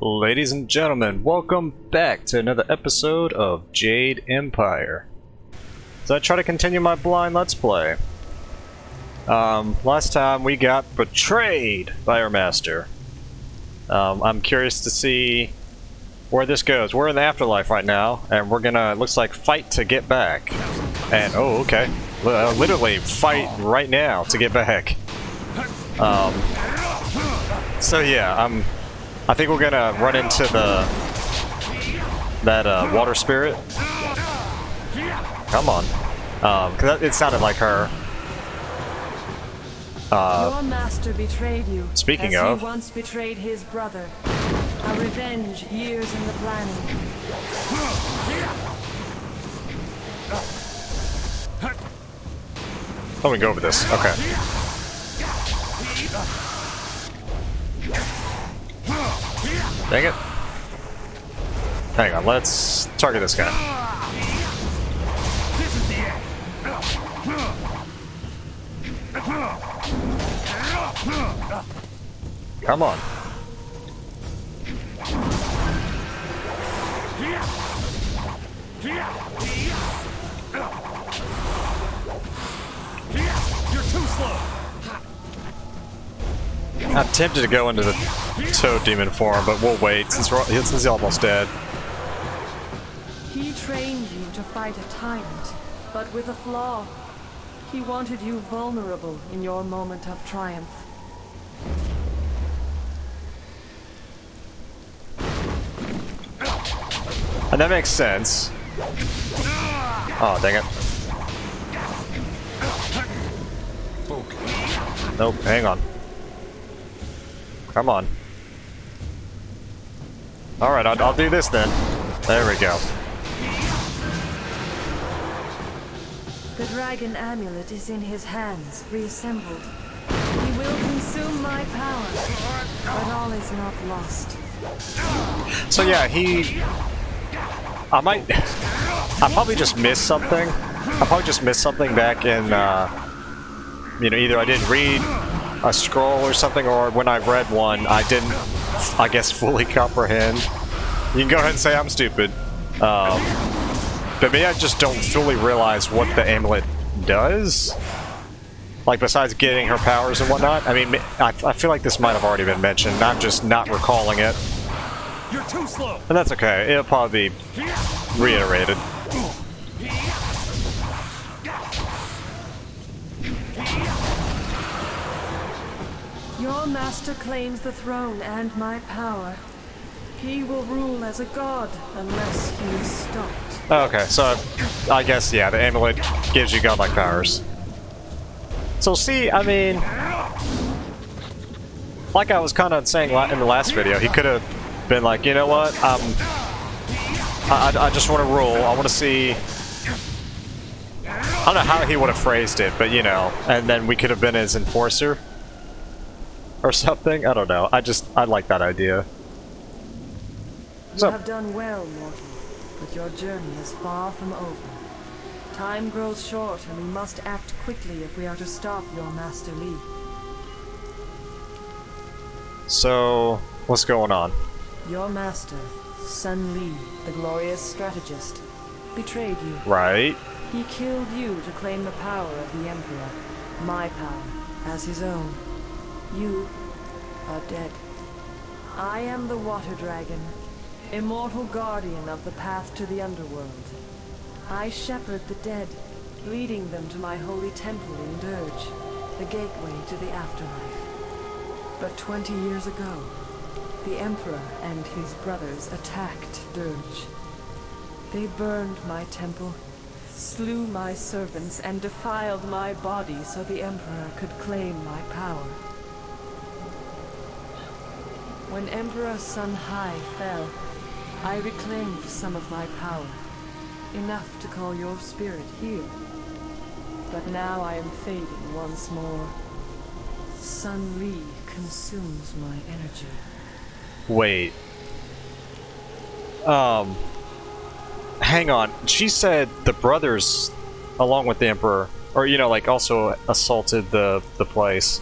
Ladies and gentlemen, welcome back to another episode of Jade Empire. So I try to continue my blind let's play. Last time we got betrayed by our master. I'm curious to see where this goes. We're in the afterlife right now, and we're gonna, looks like, fight to get back. And, oh, okay. Literally fight right now to get back. So yeah, I think we're gonna run into that water spirit. Come on, cause it sounded like her. Your master betrayed you. Speaking as of, he once betrayed his brother. A revenge years in the planning. let me go over this. Okay. Dang it. Hang on, let's target this guy. Come on. You're too slow. I'm tempted to go into the Toad Demon form, but we'll wait since he's almost dead. He trained you to fight a tyrant, but with a flaw. He wanted you vulnerable in your moment of triumph. And that makes sense. Oh, dang it. Nope, hang on. Come on. Alright, I'll do this then. There we go. The dragon amulet is in his hands, reassembled. He will consume my power, but all is not lost. So yeah, I probably just missed something. I probably just missed something back in, you know, either I didn't read a scroll or something, or when I read one, I didn't, I guess, fully comprehend. You can go ahead and say I'm stupid. But maybe I just don't fully realize what the amulet does. Like, besides getting her powers and whatnot. I mean, I feel like this might have already been mentioned. I'm just not recalling it. You're too slow. And that's okay. It'll probably be reiterated. Your master claims the throne and my power. He will rule as a god unless he is stopped. Okay, so I guess, yeah, the amulet gives you godlike powers. So see, I mean, like I was kind of saying in the last video, he could have been like, you know what, I just want to rule, I want to see, I don't know how he would have phrased it, but you know, and then we could have been his enforcer or something, I don't know, I like that idea. You have done well, mortal, but your journey is far from over. Time grows short, and we must act quickly if we are to stop your Master Li. So, what's going on? Your master, Sun Li, the glorious strategist, betrayed you. Right. He killed you to claim the power of the Emperor, my power, as his own. You are dead. I am the Water Dragon, immortal guardian of the path to the underworld. I shepherd the dead, leading them to my holy temple in Dirge, the gateway to the afterlife. But 20 years ago, the Emperor and his brothers attacked Dirge. They burned my temple, slew my servants, and defiled my body so the Emperor could claim my power. When Emperor Sun Hai fell, I reclaimed some of my power, enough to call your spirit here. But now I am fading once more. Sun Li consumes my energy. Wait. Hang on. She said the brothers, along with the Emperor, or, you know, like, also assaulted the place.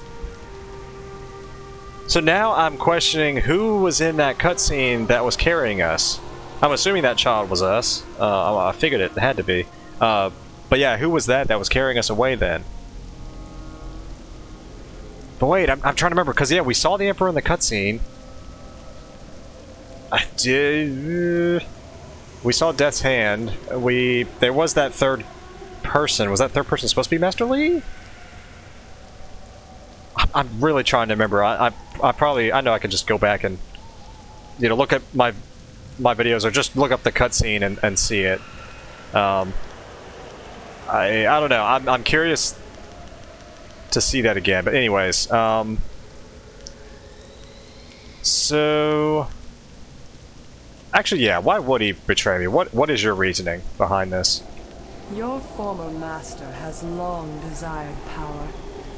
So now I'm questioning who was in that cutscene that was carrying us. I'm assuming that child was us. I figured it had to be. But yeah, who was that was carrying us away then? But wait, I'm trying to remember, because yeah, we saw the Emperor in the cutscene. We saw Death's Hand. There was that third person. Was that third person supposed to be Master Li? I'm really trying to remember. I know I could just go back and, you know, look at my videos, or just look up the cutscene and see it. I don't know. I'm curious to see that again. But anyways, so actually, yeah. Why would he betray me? What is your reasoning behind this? Your former master has long desired power,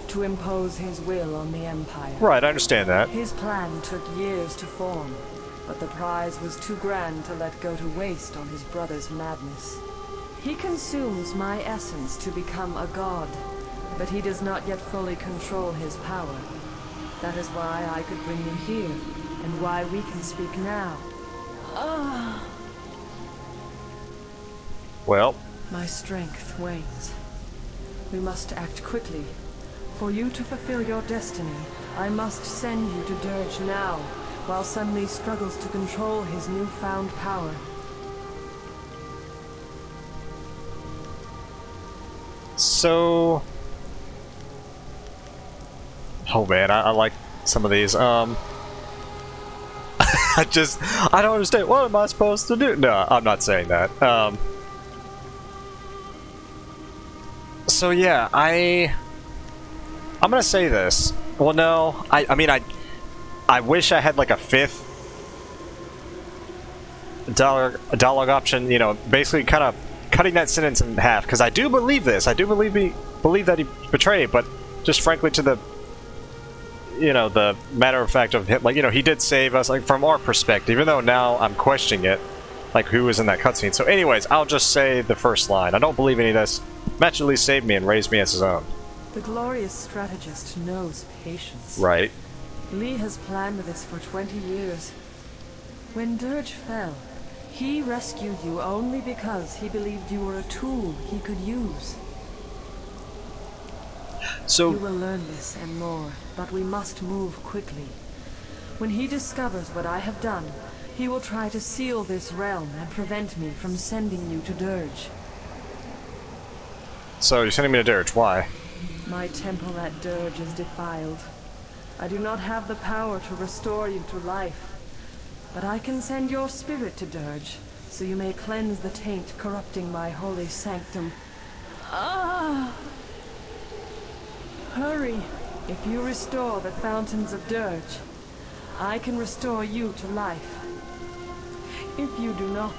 to impose his will on the Empire. Right, I understand that. His plan took years to form, but the prize was too grand to let go to waste on his brother's madness. He consumes my essence to become a god, but he does not yet fully control his power. That is why I could bring you here, and why we can speak now. Well, my strength wanes. We must act quickly. For you to fulfill your destiny, I must send you to Dirge now, while Sun Li struggles to control his newfound power. so... Oh man, I like some of these. I don't understand. What am I supposed to do? No, I'm not saying that. So yeah, I'm gonna say this. Well, no, I mean, I wish I had like a fifth dialogue option. You know, basically kind of cutting that sentence in half, because I do believe this. I do believe that he betrayed, but just frankly, to the, you know, the matter of fact of him, like, you know, he did save us, like, from our perspective, even though now I'm questioning it, like, who was in that cutscene. So anyways, I'll just say the first line. I don't believe any of this. Master Li saved me and raised me as his own. The glorious strategist knows patience. Right. Li has planned this for 20 years. When Dirge fell, he rescued you only because he believed you were a tool he could use. So... You will learn this and more, but we must move quickly. When he discovers what I have done, he will try to seal this realm and prevent me from sending you to Dirge. So you're sending me to Dirge, why? My temple at Dirge is defiled. I do not have the power to restore you to life, but I can send your spirit to Dirge, so you may cleanse the taint corrupting my holy sanctum. Hurry! If you restore the fountains of Dirge, I can restore you to life. If you do not,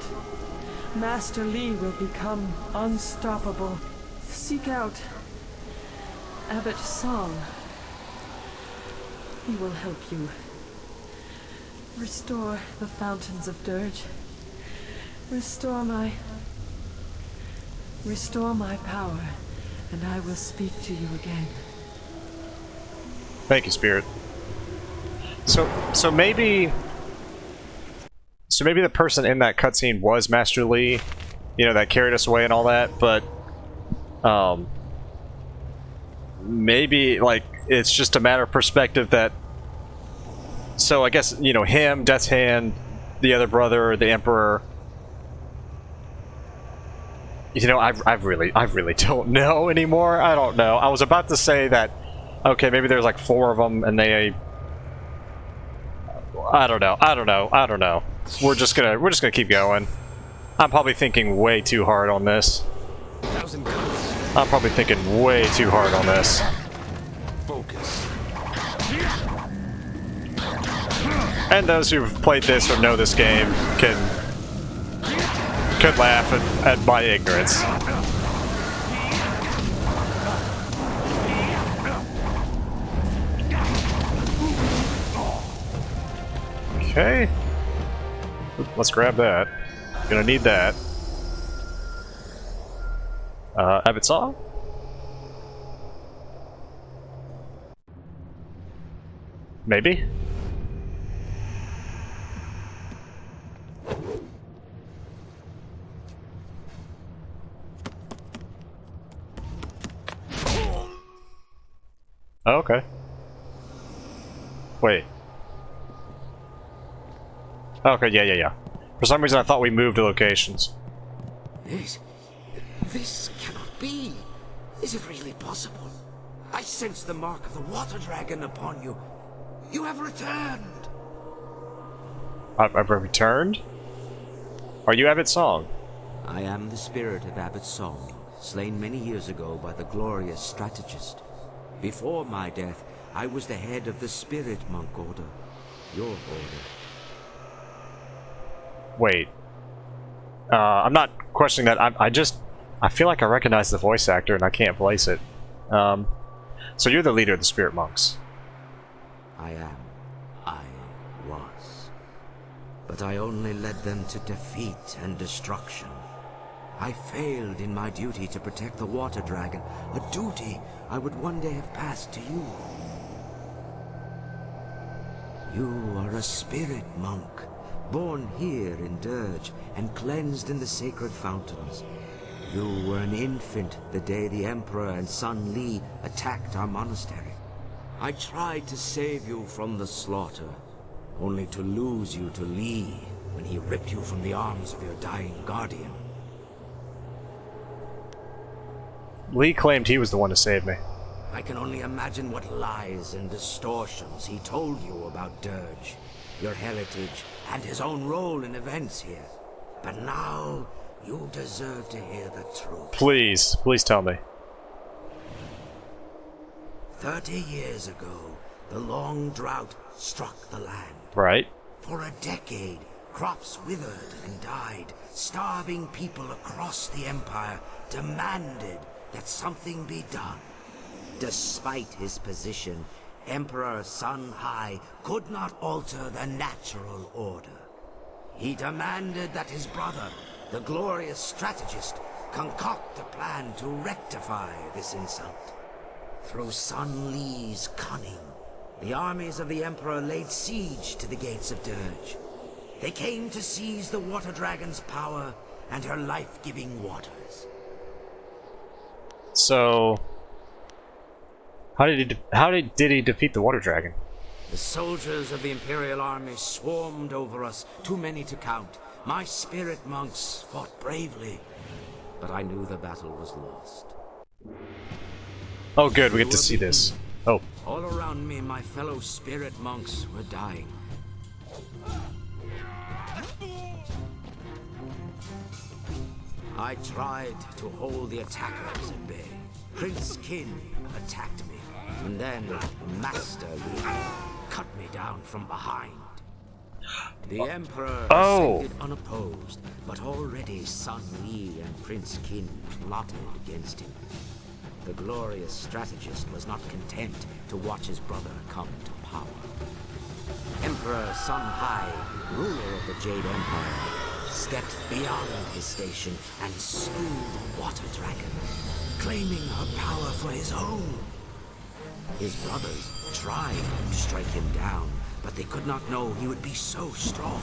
Master Li will become unstoppable. Seek out Abbot Song. He will help you. Restore the fountains of Dirge. Restore my power, and I will speak to you again. Thank you, Spirit. So maybe the person in that cutscene was Master Li, you know, that carried us away and all that, but maybe, like, it's just a matter of perspective that, so I guess, you know, him, Death's Hand, the other brother, the Emperor, you know, I really don't know anymore. I don't know. I was about to say that, okay, maybe there's like 4 of them and they, I don't know. We're just gonna keep going. I'm probably thinking way too hard on this. I'm probably thinking way too hard on this. Focus. And those who've played this or know this game could laugh at my ignorance. Okay. Let's grab that. Gonna need that. Abbot Saw? Maybe? Oh, okay. Wait. Okay, yeah. For some reason I thought we moved locations. This cannot be. Is it really possible? I sense the mark of the water dragon upon you. You have returned. I've returned? Are you Abbot Song? I am the spirit of Abbot Song, slain many years ago by the glorious strategist. Before my death, I was the head of the Spirit Monk Order. Your order. Wait. I'm not questioning that. I feel like I recognize the voice actor and I can't place it. So you're the leader of the Spirit Monks. I am. I was. But I only led them to defeat and destruction. I failed in my duty to protect the water dragon, a duty I would one day have passed to you. You are a spirit monk, born here in Dirge and cleansed in the sacred fountains. You were an infant the day the Emperor and Sun Li attacked our monastery. I tried to save you from the slaughter, only to lose you to Li when he ripped you from the arms of your dying guardian. Lee claimed he was the one to save me. I can only imagine what lies and distortions he told you about Dirge, your heritage, and his own role in events here. But now, you deserve to hear the truth. Please tell me. 30 years ago, the long drought struck the land. Right. For a decade, crops withered and died. Starving people across the Empire demanded that something be done. Despite his position, Emperor Sun Hai could not alter the natural order. He demanded that his brother, the glorious strategist, concoct a plan to rectify this insult. Through Sun Li's cunning, the armies of the Emperor laid siege to the gates of Dirge. They came to seize the Water Dragon's power and her life-giving waters. So, how did he defeat the Water Dragon? The soldiers of the Imperial Army swarmed over us, too many to count. My spirit monks fought bravely, but I knew the battle was lost. Oh good, we get to see this. Oh. All around me, my fellow spirit monks were dying. I tried to hold the attackers at bay. Prince Qin attacked me, and then Master Li cut me down from behind. The Emperor ascended unopposed, but already Sun Li and Prince Qin plotted against him. The glorious strategist was not content to watch his brother come to power. Emperor Sun Hai, ruler of the Jade Empire, stepped beyond his station and slew the Water Dragon, claiming her power for his own. His brothers tried to strike him down, but they could not know he would be so strong.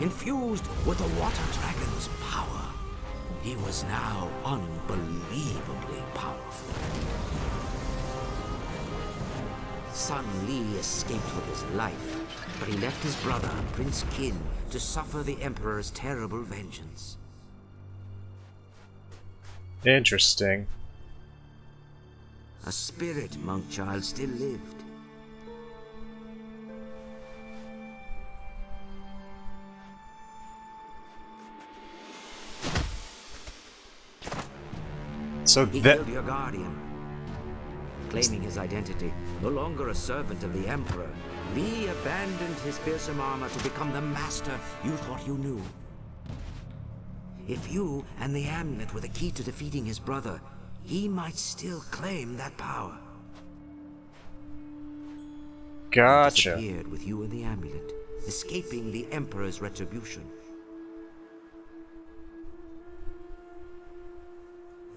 Infused with the Water Dragon's power, he was now unbelievably powerful. Sun Li escaped with his life, but he left his brother, Prince Qin, to suffer the Emperor's terrible vengeance. Interesting. A spirit monk child still lived. So He that killed your guardian. Claiming his identity, no longer a servant of the Emperor, Li abandoned his fearsome armor to become the master you thought you knew. If you and the amulet were the key to defeating his brother, he might still claim that power. gotcha. He disappeared with you and the amulet, escaping the Emperor's retribution.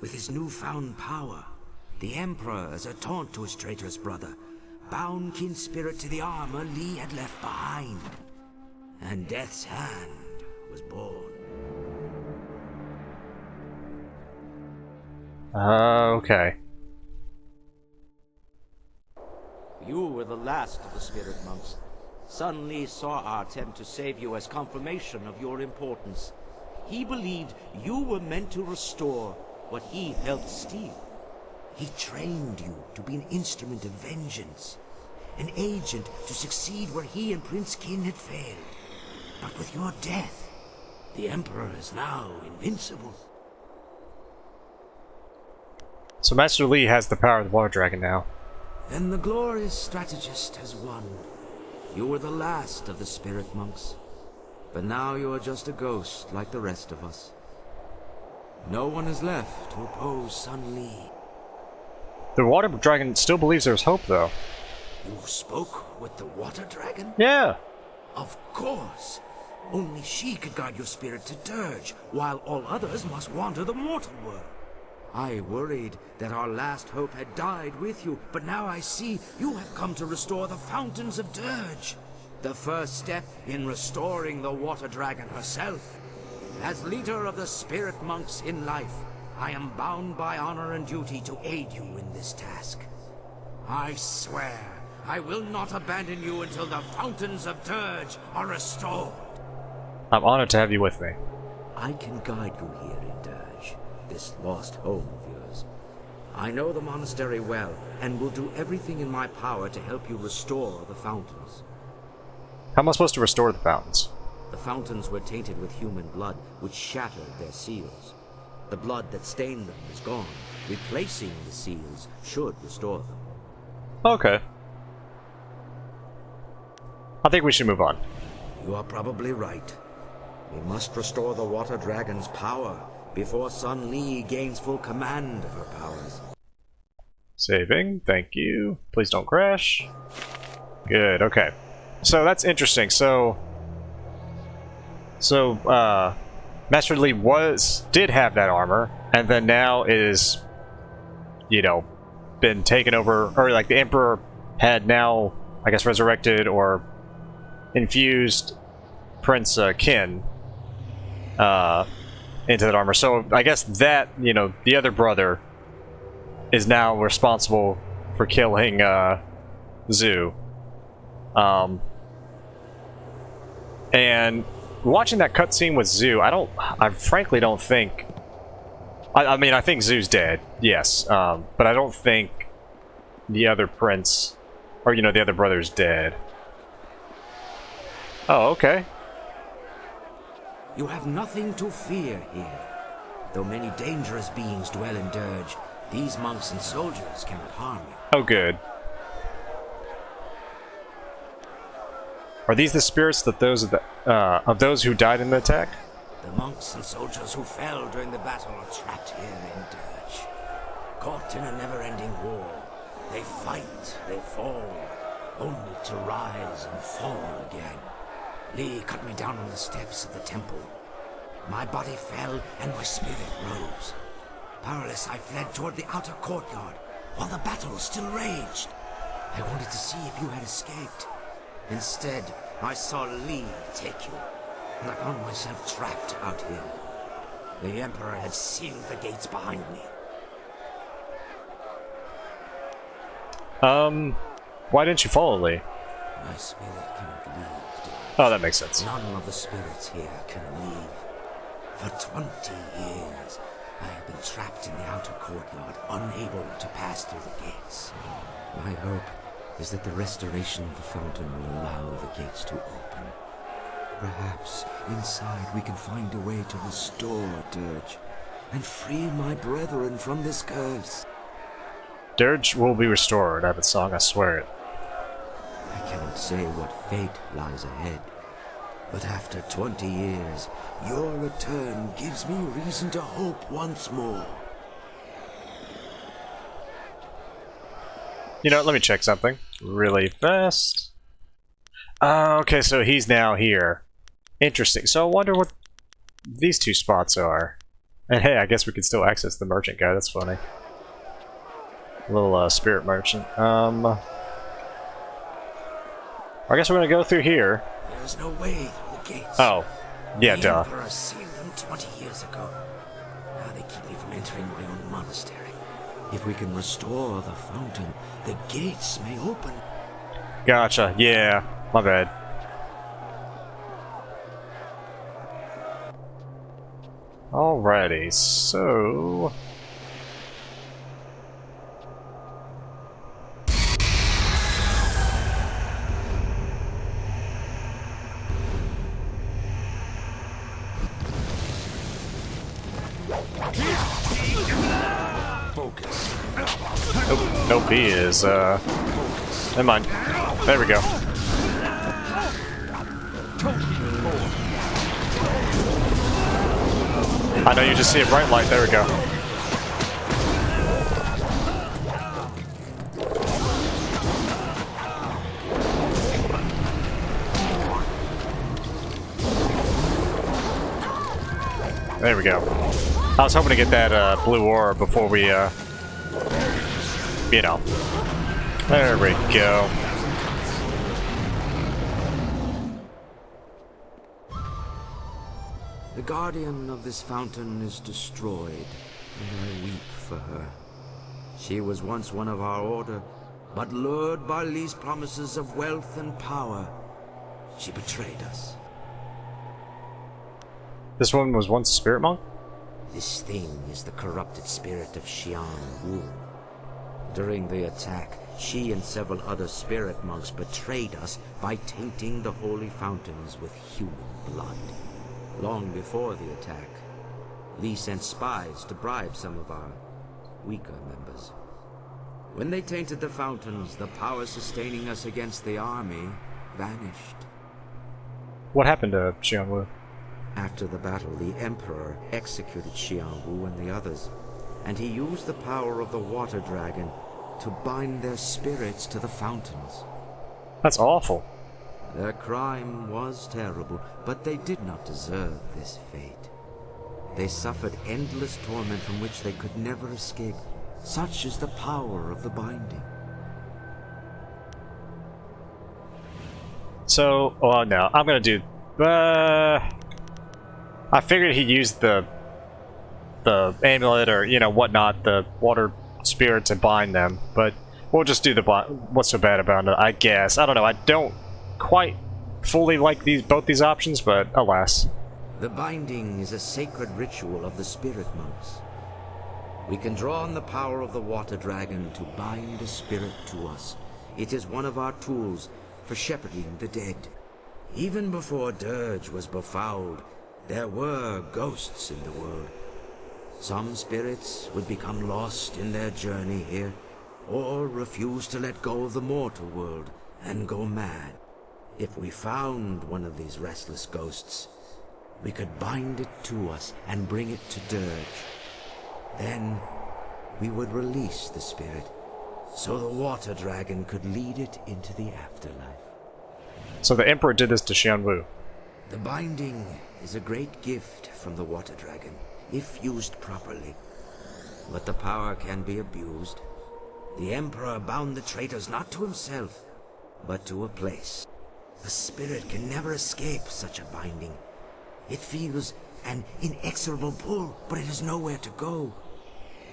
With his newfound power, the Emperor is a taunt to his traitorous brother, bound kin spirit to the armor Lee had left behind. And Death's hand was born. Okay. You were the last of the spirit monks. Sun Li saw our attempt to save you as confirmation of your importance. He believed you were meant to restore what he helped steal. He trained you to be an instrument of vengeance, an agent to succeed where he and Prince Qin had failed. But with your death, the Emperor is now invincible. So Master Li has the power of the Water Dragon now. Then the glorious strategist has won. You were the last of the spirit monks. But now you are just a ghost like the rest of us. No one is left to oppose Sun Li. The Water Dragon still believes there's hope, though. You spoke with the Water Dragon? Yeah. Of course. Only she could guide your spirit to Dirge, while all others must wander the mortal world. I worried that our last hope had died with you, but now I see you have come to restore the fountains of Dirge. The first step in restoring the Water Dragon herself. As leader of the spirit monks in life, I am bound by honor and duty to aid you in this task. I swear, I will not abandon you until the fountains of Dirge are restored. I'm honored to have you with me. I can guide you here in Dirge, this lost home of yours. I know the monastery well, and will do everything in my power to help you restore the fountains. How am I supposed to restore the fountains? The fountains were tainted with human blood, which shattered their seals. The blood that stained them is gone. Replacing the seals should restore them. Okay. I think we should move on. You are probably right. We must restore the Water Dragon's power before Sun Li gains full command of her powers. Saving, thank you. Please don't crash. Good, okay. So that's interesting. So Master Li did have that armor, and then now is, you know, been taken over, or like the Emperor had now, I guess, resurrected or infused Prince Qin into that armor. So I guess that, you know, the other brother is now responsible for killing Zhu. And watching that cutscene with Zhu, I frankly don't think. I mean, I think Zhu's dead, yes, but I don't think the other prince, or you know, the other brother's dead. Oh, okay. You have nothing to fear here. Though many dangerous beings dwell in Dirge, these monks and soldiers cannot harm you. Oh, good. Are these the spirits that of those who died in the attack? The monks and soldiers who fell during the battle are trapped here in Dirge. Caught in a never-ending war. They fight, they fall, only to rise and fall again. Li cut me down on the steps of the temple. My body fell and my spirit rose. Powerless, I fled toward the outer courtyard while the battle still raged. I wanted to see if you had escaped. Instead, I saw Li take you, and I found myself trapped out here. The Emperor had sealed the gates behind me. Why didn't you follow Li? My spirit cannot leave, dear. Oh, that makes sense. None of the spirits here can leave. For 20 years, I have been trapped in the outer courtyard, unable to pass through the gates. My hope is that the restoration of the fountain will allow the gates to open. Perhaps inside we can find a way to restore Dirge and free my brethren from this curse. Dirge will be restored, Abbot Song, I swear it. I cannot say what fate lies ahead, but after 20 years, your return gives me reason to hope once more. You know, let me check something really fast. Okay, so he's now here. Interesting. So I wonder what these two spots are. And hey, I guess we can still access the merchant guy. That's funny. Little spirit merchant. I guess we're gonna go through here. There's no way through the gates. Oh. Yeah, The duh. Emperor sealed them 20 years ago. Now they keep me from entering my own monastery. If we can restore the fountain, the gates may open. Gotcha. Yeah. My bad. Alrighty, so... Focus. Nope, he is, never mind. There we go. I know you just see a bright light, there we go. There we go. I was hoping to get that blue aura before we, you know. There we go. The guardian of this fountain is destroyed, and I weep for her. She was once one of our order, but lured by Lee's promises of wealth and power, she betrayed us. This one was once a spirit monk? This thing is the corrupted spirit of Xian Wu. During the attack, she and several other spirit monks betrayed us by tainting the holy fountains with human blood. Long before the attack, Lee sent spies to bribe some of our weaker members. When they tainted the fountains, the power sustaining us against the army vanished. What happened to Xiangwu? After the battle, the Emperor executed Xian Wu and the others, and he used the power of the Water Dragon to bind their spirits to the fountains. That's awful. Their crime was terrible, but they did not deserve this fate. They suffered endless torment from which they could never escape. Such is the power of the binding. So, well, no, I'm gonna do. I figured he used the amulet or whatnot, the water spirit to bind them, but we'll just do the what's so bad about it? I guess I don't know. I don't quite fully like both these options, but alas. The binding is a sacred ritual of the spirit monks. We can draw on the power of the Water Dragon to bind a spirit to us. It is one of our tools for shepherding the dead. Even before Dirge was befouled, there were ghosts in the world. Some spirits would become lost in their journey here, or refuse to let go of the mortal world and go mad. If we found one of these restless ghosts, we could bind it to us and bring it to Dirge. Then we would release the spirit, so the Water Dragon could lead it into the afterlife. So the Emperor did this to Xianwu. The binding is a great gift from the Water Dragon, if used properly. But the power can be abused. The Emperor bound the traitors not to himself, but to a place. A spirit can never escape such a binding. It feels an inexorable pull, but it has nowhere to go.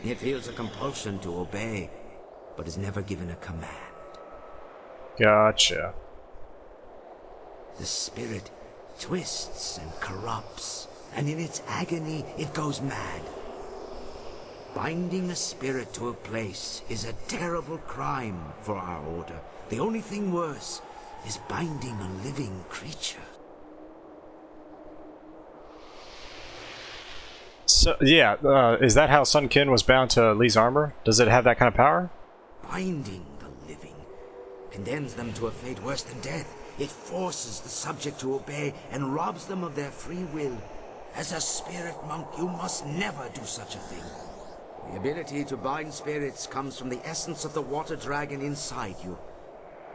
It feels a compulsion to obey, but is never given a command. Gotcha. The spirit twists and corrupts, and in its agony it goes mad. Binding a spirit to a place is a terrible crime for our order. The only thing worse is binding a living creature. So yeah, is that how Sun Qin was bound to Lee's armor? Does it have that kind of power? Binding the living condemns them to a fate worse than death. It forces the subject to obey and robs them of their free will. As a spirit monk, you must never do such a thing. The ability to bind spirits comes from the essence of the Water Dragon inside you.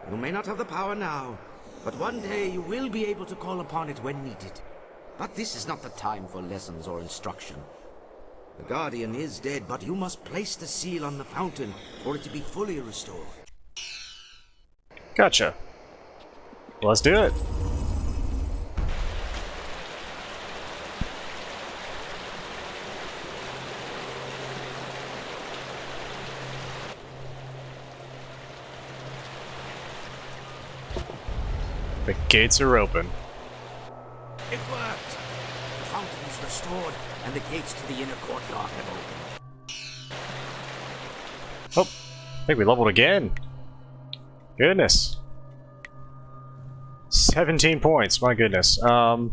You may not have the power now, but one day you will be able to call upon it when needed. But this is not the time for lessons or instruction. The Guardian is dead, but you must place the seal on the fountain for it to be fully restored. Gotcha. Let's do it. The gates are open. It worked! The fountain is restored, and the gates to the inner courtyard have opened. Oh, I think we leveled again. Goodness. 17 points, my goodness. What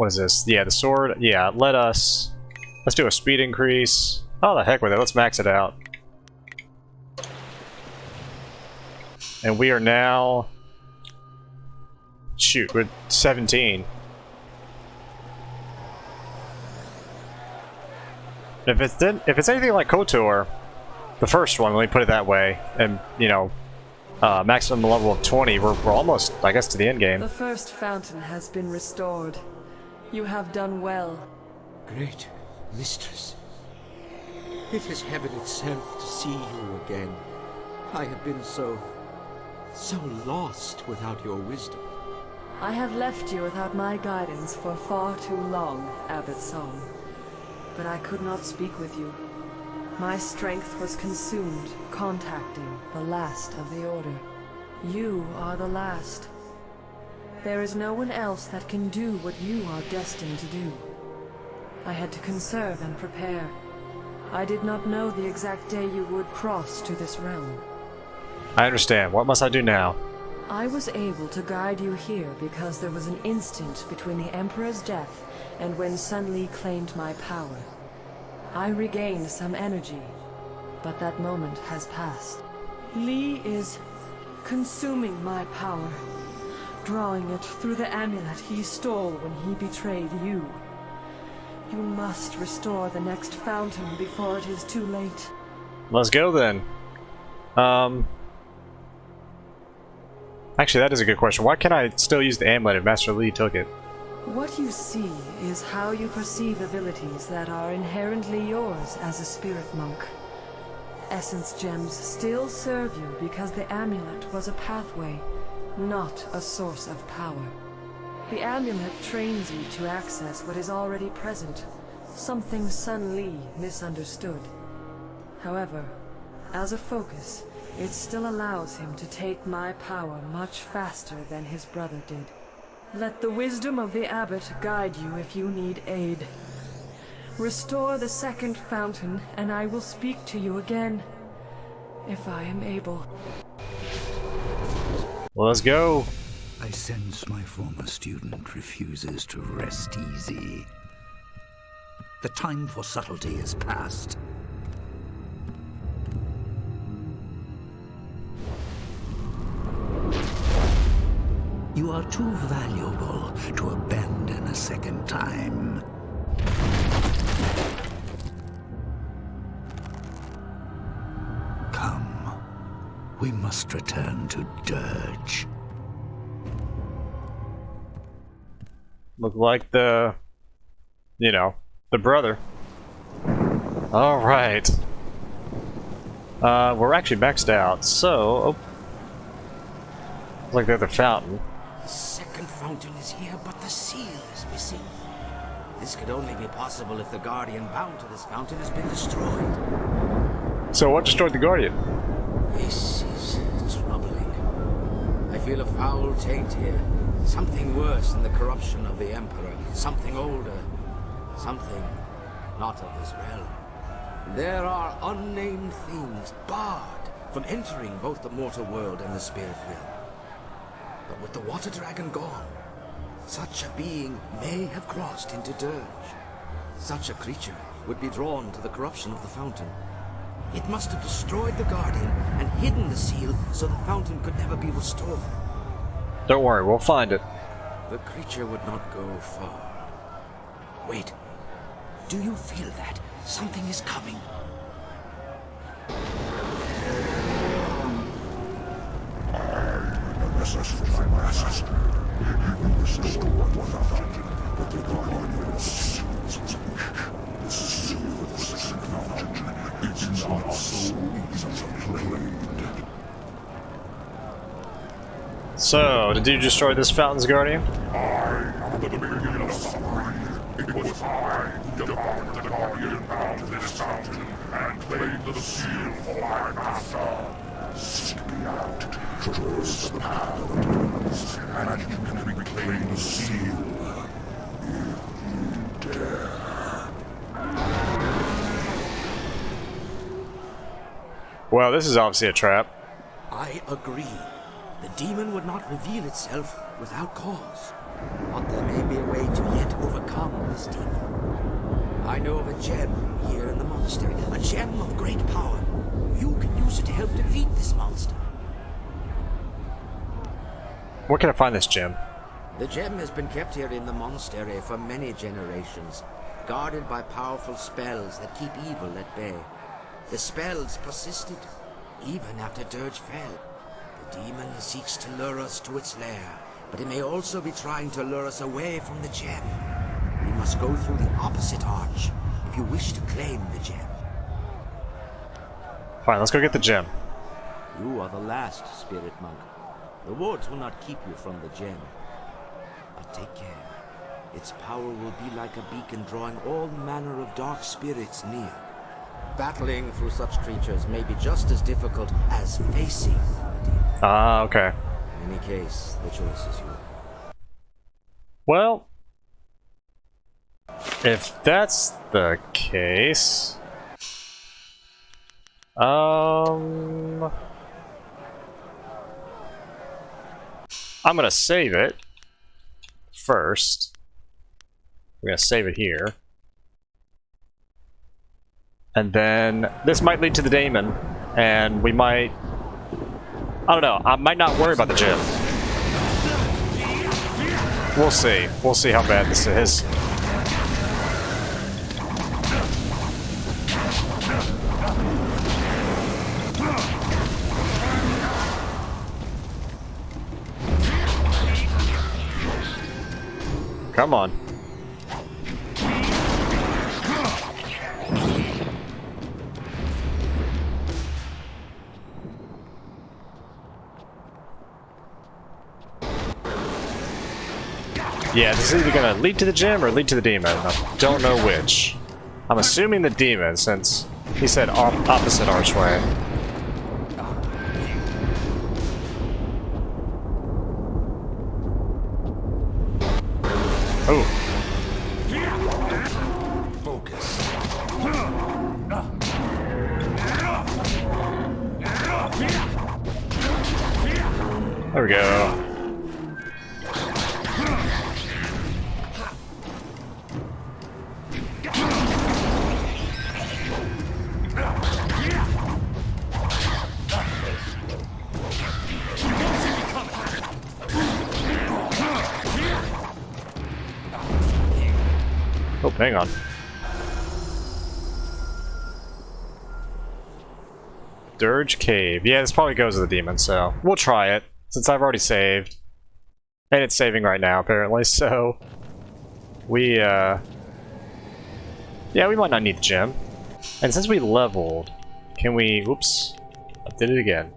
is this? Yeah, the sword. Yeah, let's do a speed increase. Oh, the heck with it. Let's max it out. And we are now... Shoot, we're 17. If it's anything like KOTOR, the first one, let me put it that way, and, you know, maximum level of 20, we're almost, I guess, to the end game. The first fountain has been restored. You have done well. Great mistress, it is heaven itself to see you again. I have been so lost without your wisdom. I have left you without my guidance for far too long, Abbot Song. But I could not speak with you. My strength was consumed contacting the last of the Order. You are the last. There is no one else that can do what you are destined to do. I had to conserve and prepare. I did not know the exact day you would cross to this realm. I understand. What must I do now? I was able to guide you here because there was an instant between the Emperor's death and when Sun Li claimed my power. I regained some energy, but that moment has passed. Li is consuming my power, drawing it through the amulet he stole when he betrayed you. You must restore the next fountain before it is too late. Let's go then. Actually, that is a good question. Why can't I still use the amulet if Master Li took it? What you see is how you perceive abilities that are inherently yours as a spirit monk. Essence gems still serve you because the amulet was a pathway, not a source of power. The amulet trains you to access what is already present, something Sun Li misunderstood. However, as a focus, it still allows him to take my power much faster than his brother did. Let the wisdom of the Abbot guide you if you need aid. Restore the second fountain, and I will speak to you again, if I am able. Well, let's go. I sense my former student refuses to rest easy. The time for subtlety is past. You are too valuable to abandon a second time. Come, we must return to Dirge. Look like the brother. Alright. We're actually maxed out, so... Oh. Looks like there's a fountain. The second fountain is here, but the seal is missing. This could only be possible if the guardian bound to this fountain has been destroyed. So what destroyed the Guardian? This is troubling. I feel a foul taint here. Something worse than the corruption of the Emperor. Something older. Something not of this realm. There are unnamed things barred from entering both the mortal world and the spirit realm. But with the water dragon gone, such a being may have crossed into Dirge. Such a creature would be drawn to the corruption of the fountain. It must have destroyed the Guardian and hidden the seal so the fountain could never be restored. Don't worry, we'll find it. The creature would not go far. Wait. Do you feel that? Something is coming. So, did you destroy this fountain's guardian? I am the beginning of suffering. It was I who devoured the guardian bound to this fountain and claimed the seal for my master. Seek me out, traverse the path of endurance, and you can reclaim the seal. If you dare. Well, this is obviously a trap. I agree. The demon would not reveal itself without cause. But there may be a way to yet overcome this demon. I know of a gem here in the monastery, a gem of great power. You can use it to help defeat this monster. Where can I find this gem? The gem has been kept here in the monastery for many generations, guarded by powerful spells that keep evil at bay. The spells persisted, even after Dirge fell. The demon seeks to lure us to its lair, but it may also be trying to lure us away from the gem. We must go through the opposite arch if you wish to claim the gem. Fine, let's go get the gem. You are the last, spirit monk. The wards will not keep you from the gem. But take care. Its power will be like a beacon drawing all manner of dark spirits near. Battling through such creatures may be just as difficult as facing the demon. Ah, okay. In any case, the choice is yours. Well, if that's the case, I'm gonna save it first. We're gonna save it here. And then this might lead to the daemon, and we might... I don't know, I might not worry about the gem. We'll see. We'll see how bad this is. Come on. Yeah, this is either gonna lead to the gem or lead to the demon. I don't know which. I'm assuming the demon, since he said opposite archway. Oh. Focus. There we go. Oh, hang on. Dirge Cave. Yeah, this probably goes to the demon, so we'll try it, since I've already saved. And it's saving right now, apparently, so... yeah, we might not need the gem. And since we leveled, can we... Whoops. I did it again.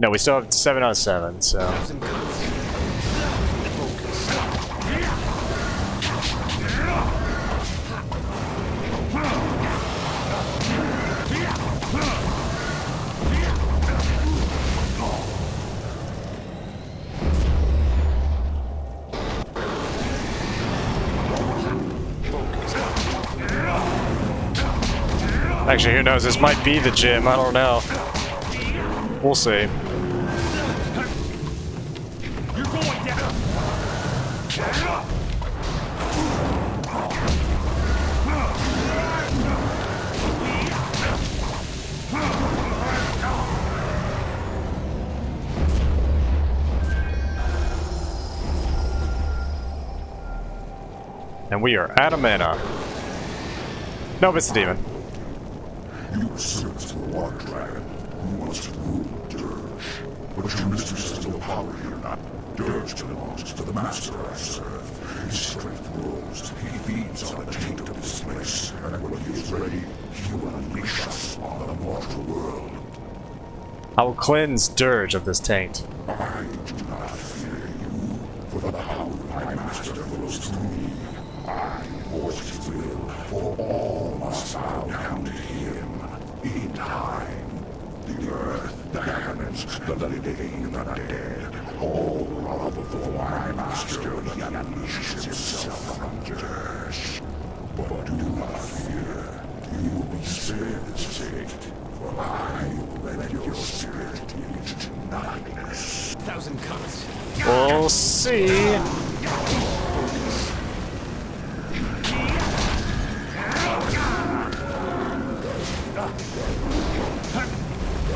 No, we still have 7 out of 7, so... Actually, who knows? This might be the gym. I don't know. We'll see. You're going down. And we are out of mana. Nope, it's the demon. You serve to the water dragon. You must rule Dirge. But your mistress has no power here now. Dirge belongs to the master I serve. His strength grows. He feeds on the taint of this place. And when he is ready, he will unleash us on the mortal world. I will cleanse Dirge of this taint. I do not fear you, for the power of my master flows through me. I enforce his will, for all must bow down to him. In time, the earth, the heavens, the living, the dead, all bow before my master when he unleashes himself from Dirge. But do not fear, you will be spared this fate, for I will let your spirit into nothingness. 1,000 cuts. We'll see.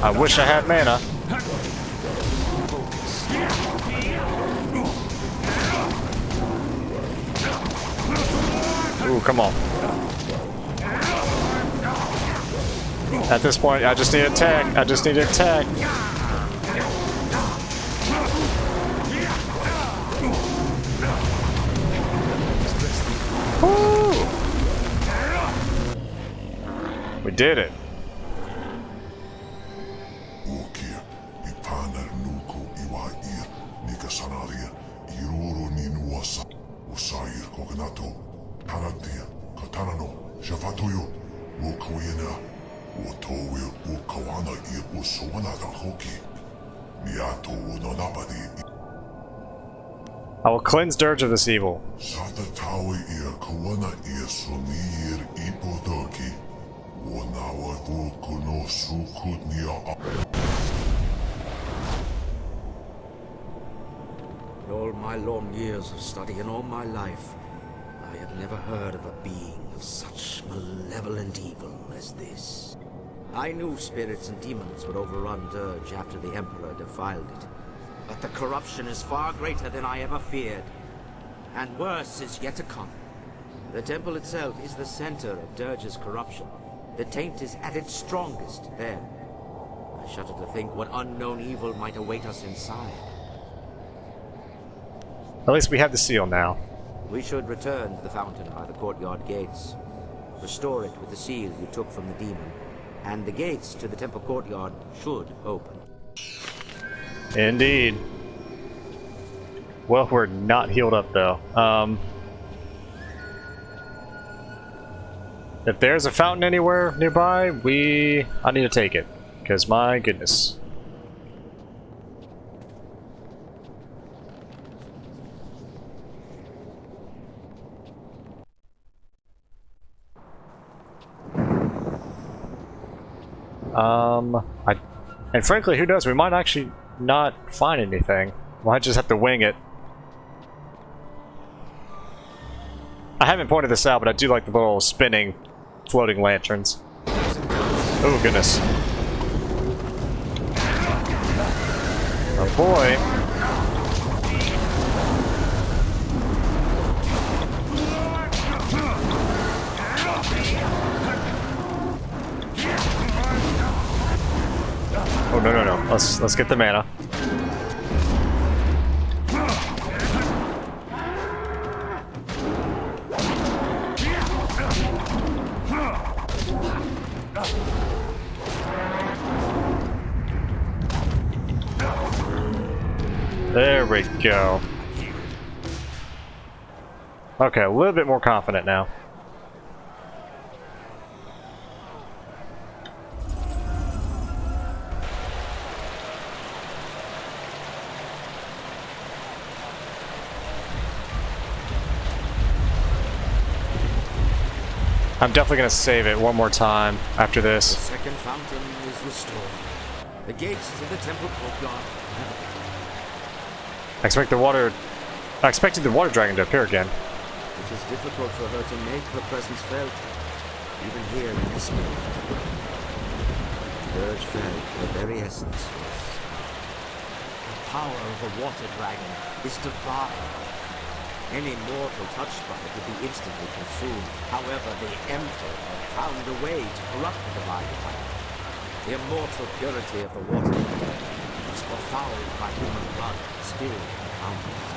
I wish I had mana. Ooh, come on. At this point, I just need attack. I just need attack. Woo! We did it. Ukia, ipana nuku iwaia, nikasanaria, iroro ninuasa, usair kokanato, tanatia, katanano, shavatoyo, ukawina, utowe, ukawana i usowanada hoki, niato unanabadi. I will cleanse Dirge of this evil. Sata tawe ia kawana ia sunir ipodoki, wanawa vukuno sukutnia. In all my long years of study and all my life, I have never heard of a being of such malevolent evil as this. I knew spirits and demons would overrun Dirge after the Emperor defiled it. But the corruption is far greater than I ever feared. And worse is yet to come. The temple itself is the center of Dirge's corruption. The taint is at its strongest there. I shudder to think what unknown evil might await us inside. At least we have the seal now. We should return to the fountain by the courtyard gates. Restore it with the seal you took from the demon. And the gates to the temple courtyard should open. Indeed. Well, we're not healed up though. If there's a fountain anywhere nearby, I need to take it. Because my goodness. And frankly, who knows? We might actually not find anything. Might just have to wing it. I haven't pointed this out, but I do like the little spinning, floating lanterns. Oh goodness. Oh boy. Oh no. Let's get the mana. There we go. Okay, a little bit more confident now. I'm definitely going to save it one more time after The this. second fountain is restored. The gates to the temple courtyard never be. I expected the water dragon to appear again. It is difficult for her to make her presence felt, even here in this building. Dirge fell, the very essence. The power of the water dragon is divine. Any mortal touched by it would be instantly consumed. However, the Emperor found a way to corrupt the divine fire. The immortal purity of the water was befouled by human blood spilled in the fountains.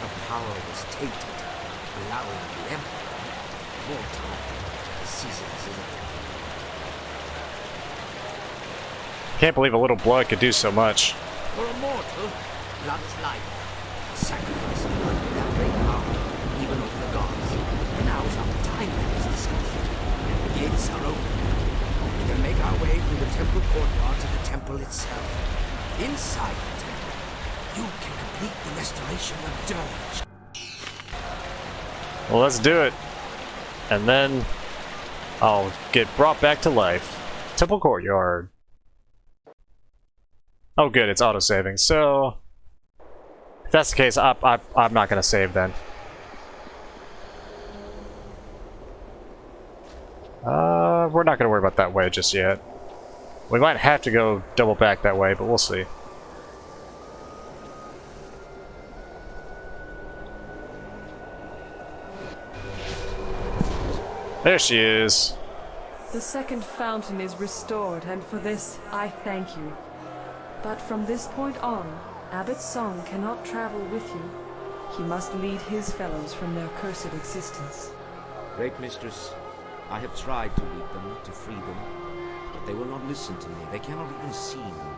The power was tainted, allowing the Emperor more time to seize it as his own. Can't believe a little blood could do so much. For a mortal, blood's life. Sacrifice of blood to that great power, even over the gods. And now is not the time for this discussion. The gates are open. We can make our way through the temple courtyard to the temple itself. Inside the temple, you can complete the restoration of Dirge. Well, let's do it. And then I'll get brought back to life. Temple courtyard. Oh good, it's auto-saving. So if that's the case, I'm not gonna save then. We're not gonna worry about that way just yet. We might have to go double back that way, but we'll see. There she is. The second fountain is restored, and for this I thank you. But from this point on, Abbot Song cannot travel with you. He must lead his fellows from their cursed existence. Great Mistress, I have tried to lead them, to free them, but they will not listen to me. They cannot even see me.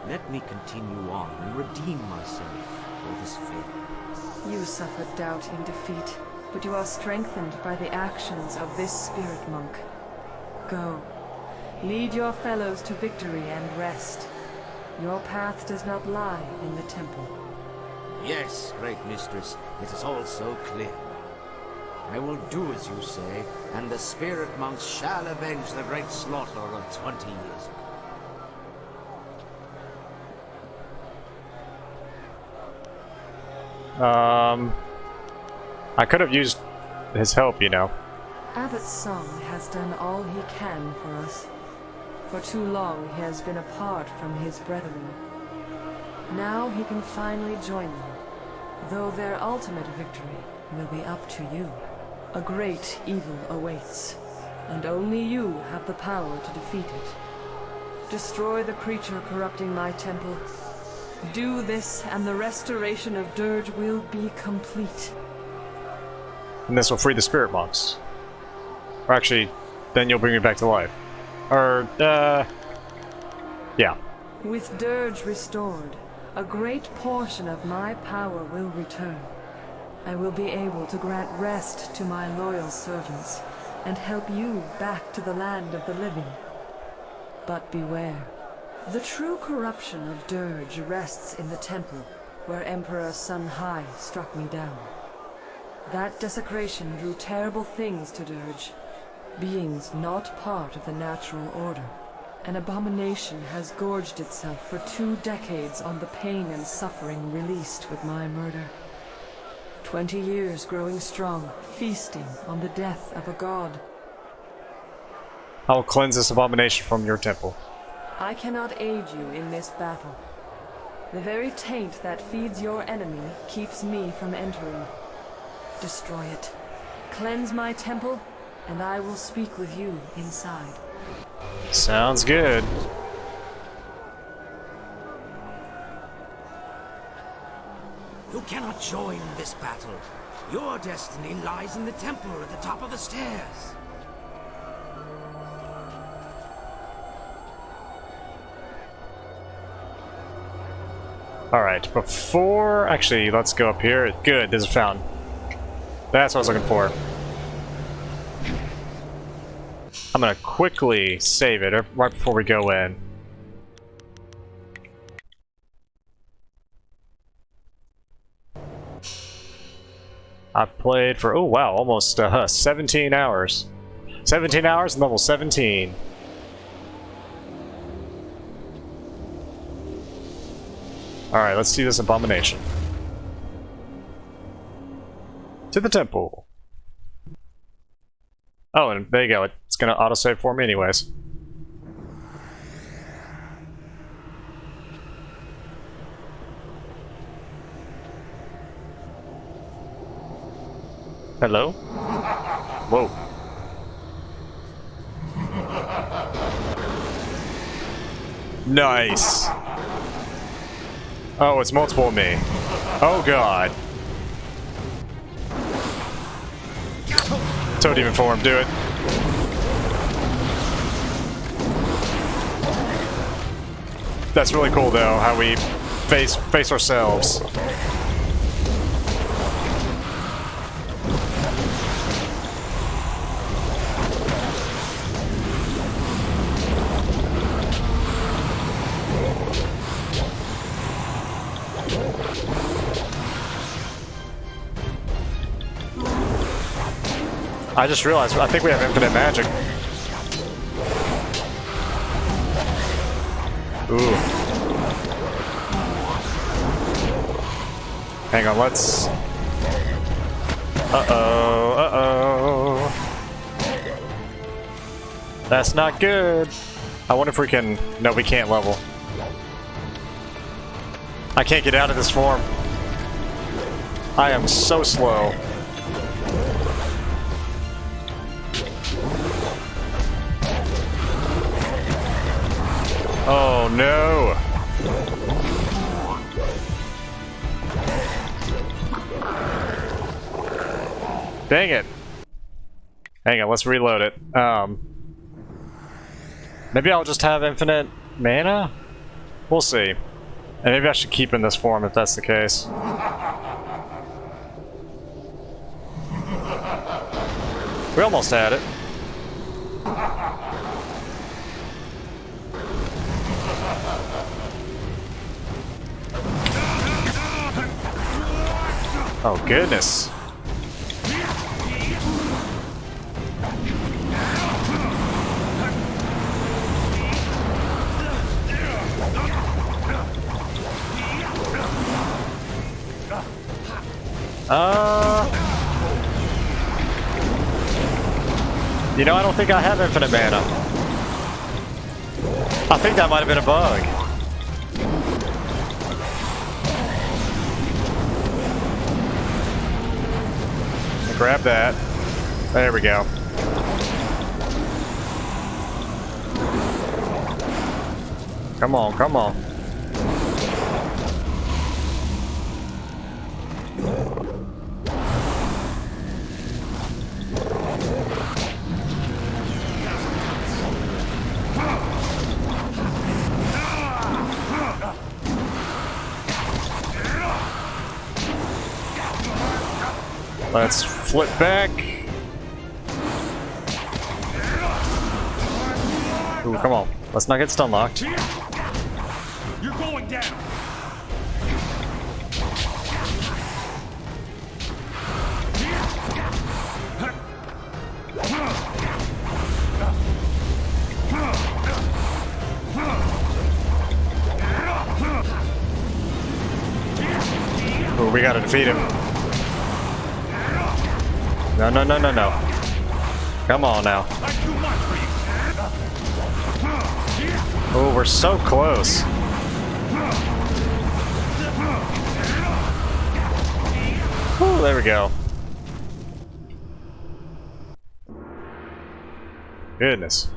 Let me continue on and redeem myself for this failure. You suffered doubt in defeat, but you are strengthened by the actions of this spirit monk. Go. Lead your fellows to victory and rest. Your path does not lie in the temple. Yes, Great Mistress, it is all so clear now. I will do as you say, and the spirit monks shall avenge the great slaughter of 20 years ago. I could have used his help, you know. Abbot Song has done all he can for us. For too long he has been apart from his brethren. Now he can finally join them, though their ultimate victory will be up to you. A great evil awaits, and only you have the power to defeat it. Destroy the creature corrupting my temple. Do this, and the restoration of Dirge will be complete. And this will free the spirit monks. Or actually, then you'll bring me back to life. Or, yeah. With Dirge restored, a great portion of my power will return. I will be able to grant rest to my loyal servants, and help you back to the land of the living. But beware. The true corruption of Dirge rests in the temple, where Emperor Sun Hai struck me down. That desecration drew terrible things to Dirge, beings not part of the natural order. An abomination has gorged itself for 2 decades on the pain and suffering released with my murder. 20 years growing strong, feasting on the death of a god. I will cleanse this abomination from your temple. I cannot aid you in this battle. The very taint that feeds your enemy keeps me from entering. Destroy it. Cleanse my temple, and I will speak with you inside. Sounds good. You cannot join this battle. Your destiny lies in the temple at the top of the stairs. Alright, before... Actually, let's go up here. Good, there's a fountain. That's what I was looking for. I'm gonna quickly save it right before we go in. I've played for, oh wow, almost 17 hours. 17 hours and level 17. Alright, let's see this abomination. To the temple. Oh, and there you go. It's gonna autosave for me anyways. Hello? Whoa. Nice. Oh, it's multiple of me. Oh god. Toad Demon form, do it. That's really cool though, how we face ourselves. I just realized, I think we have infinite magic. Ooh. Hang on, let's... Uh-oh, uh-oh. That's not good. I wonder if we can... No, we can't level. I can't get out of this form. I am so slow. Oh no! Dang it! Hang on, let's reload it. Maybe I'll just have infinite mana? We'll see. And maybe I should keep in this form if that's the case. We almost had it. Oh goodness. You know, I don't think I have infinite mana. I think that might have been a bug. Grab that. There we go. Come on, come on. Let's flip back. Ooh, come on. Let's not get stun locked. You're going down. Ooh, we gotta defeat him. No, no, no, no, no. Come on now. Oh, we're so close. Ooh, there we go. Goodness.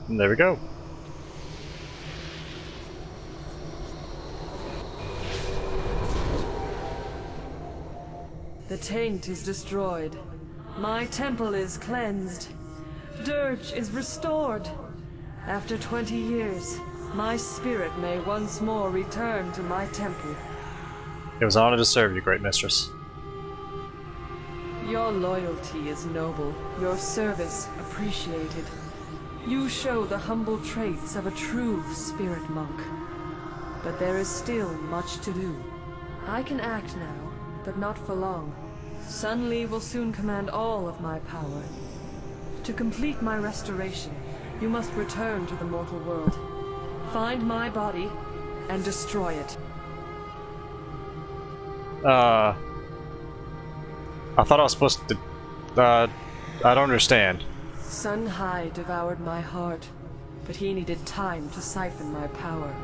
And there we go. The taint is destroyed. My temple is cleansed. Dirge is restored. After 20 years, my spirit may once more return to my temple. It was an honor to serve you, great mistress. Your loyalty is noble, your service appreciated. You show the humble traits of a true spirit monk. But there is still much to do. I can act now, but not for long. Sun Li will soon command all of my power. To complete my restoration, you must return to the mortal world. Find my body and destroy it. I thought I was supposed to... I don't understand. Sun High devoured my heart, but he needed time to siphon my power.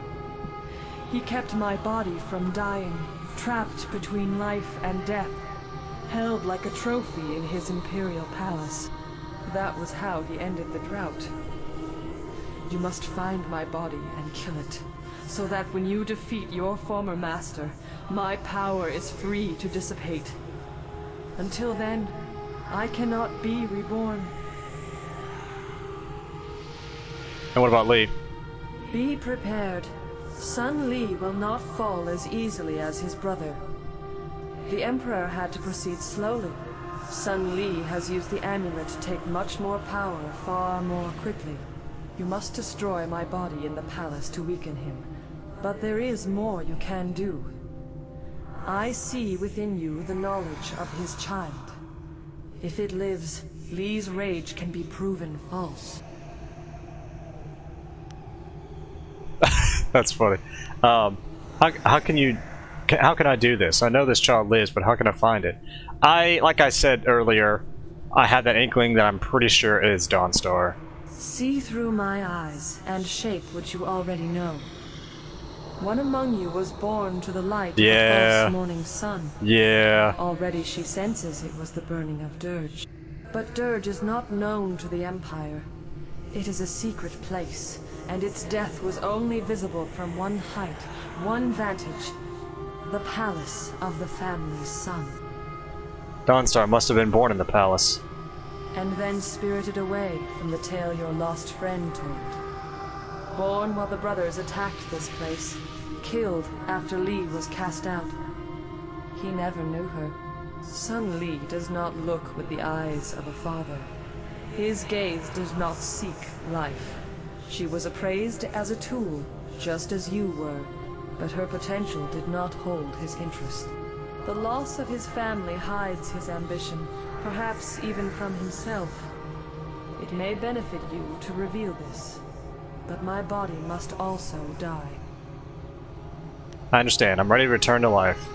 He kept my body from dying, trapped between life and death, held like a trophy in his imperial palace. That was how he ended the drought. You must find my body and kill it, so that when you defeat your former master, my power is free to dissipate. Until then, I cannot be reborn. And what about Lee? Be prepared. Sun Li will not fall as easily as his brother. The Emperor had to proceed slowly. Sun Li has used the amulet to take much more power far more quickly. You must destroy my body in the palace to weaken him. But there is more you can do. I see within you the knowledge of his child. If it lives, Li's rage can be proven false. That's funny. How can I do this? I know this child lives, but how can I find it? Like I said earlier, I had that inkling that I'm pretty sure is Dawnstar. See through my eyes and shape what you already know. One among you was born to the light of the false morning sun. Yeah. Already she senses it was the burning of Dirge. But Dirge is not known to the Empire. It is a secret place, and its death was only visible from one height, one vantage. The palace of the family's son. Dawnstar must have been born in the palace. And then spirited away from the tale your lost friend told. Born while the brothers attacked this place, killed after Li was cast out. He never knew her. Sun Li does not look with the eyes of a father. His gaze does not seek life. She was appraised as a tool, just as you were, but her potential did not hold his interest. The loss of his family hides his ambition, perhaps even from himself. It may benefit you to reveal this, but my body must also die. I understand. I'm ready to return to life.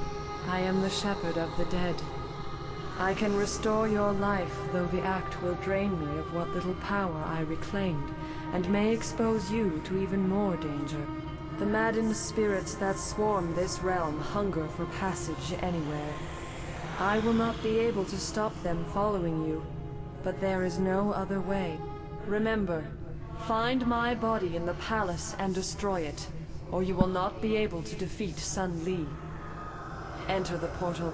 I am the shepherd of the dead. I can restore your life, though the act will drain me of what little power I reclaimed, and may expose you to even more danger. The maddened spirits that swarm this realm hunger for passage anywhere. I will not be able to stop them following you, but there is no other way. Remember, find my body in the palace and destroy it, or you will not be able to defeat Sun Li. Enter the portal.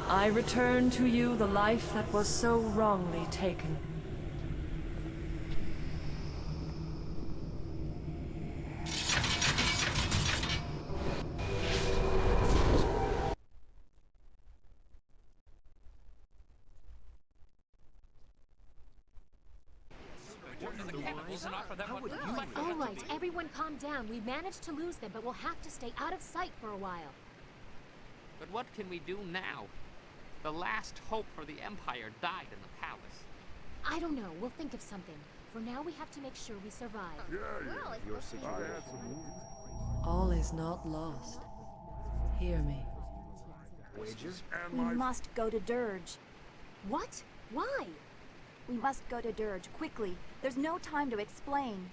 I return to you the life that was so wrongly taken. All right, everyone calm down. We managed to lose them, but we'll have to stay out of sight for a while. But what can we do now? The last hope for the Empire died in the palace. I don't know. We'll think of something. For now, we have to make sure we survive. All is not lost. Hear me. We must go to Dirge. What? Why? We must go to Dirge, quickly. There's no time to explain.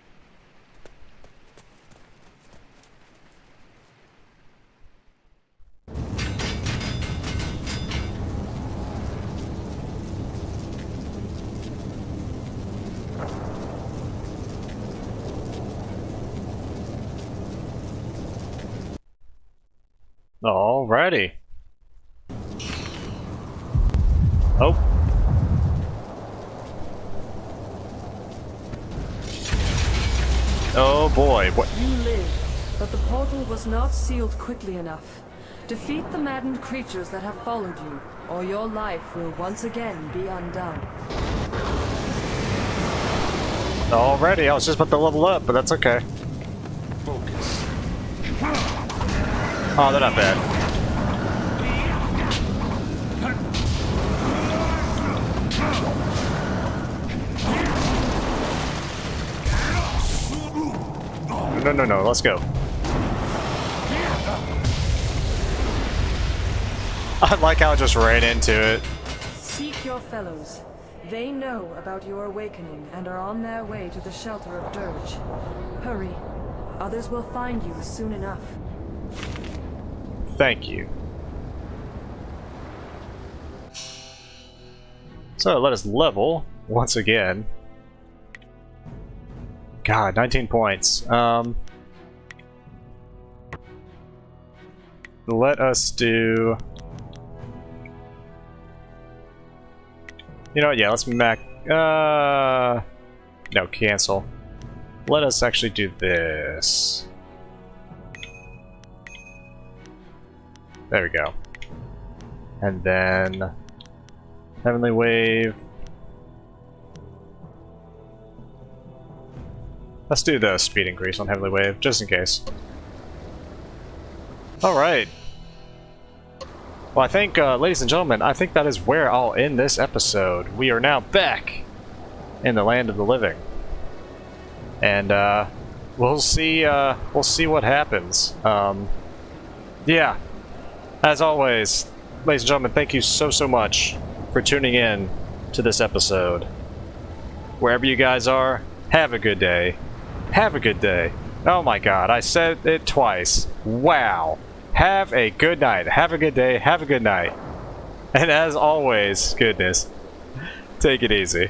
Alrighty. Oh. Oh boy. What? You live, but the portal was not sealed quickly enough. Defeat the maddened creatures that have followed you, or your life will once again be undone. Already, I was just about to level up, but that's okay. Focus. Oh, they're not bad. No, let's go. I like how I just ran into it. Seek your fellows. They know about your awakening and are on their way to the shelter of Dirge. Hurry. Others will find you soon enough. Thank you. So let us level once again. God, 19 points. Let us do... You know what, yeah, let's no, cancel. Let us actually do this. There we go. And then... Heavenly Wave. Let's do the speed increase on Heavenly Wave, just in case. Alright. Well, I think, ladies and gentlemen, I think that is where I'll end this episode. We are now back in the land of the living. And, we'll see what happens. Yeah. As always, ladies and gentlemen, thank you so much for tuning in to this episode. Wherever you guys are, have a good day. Have a good day. Oh my god, I said it twice. Wow. Have a good night. Have a good day. Have a good night. And as always, goodness, take it easy.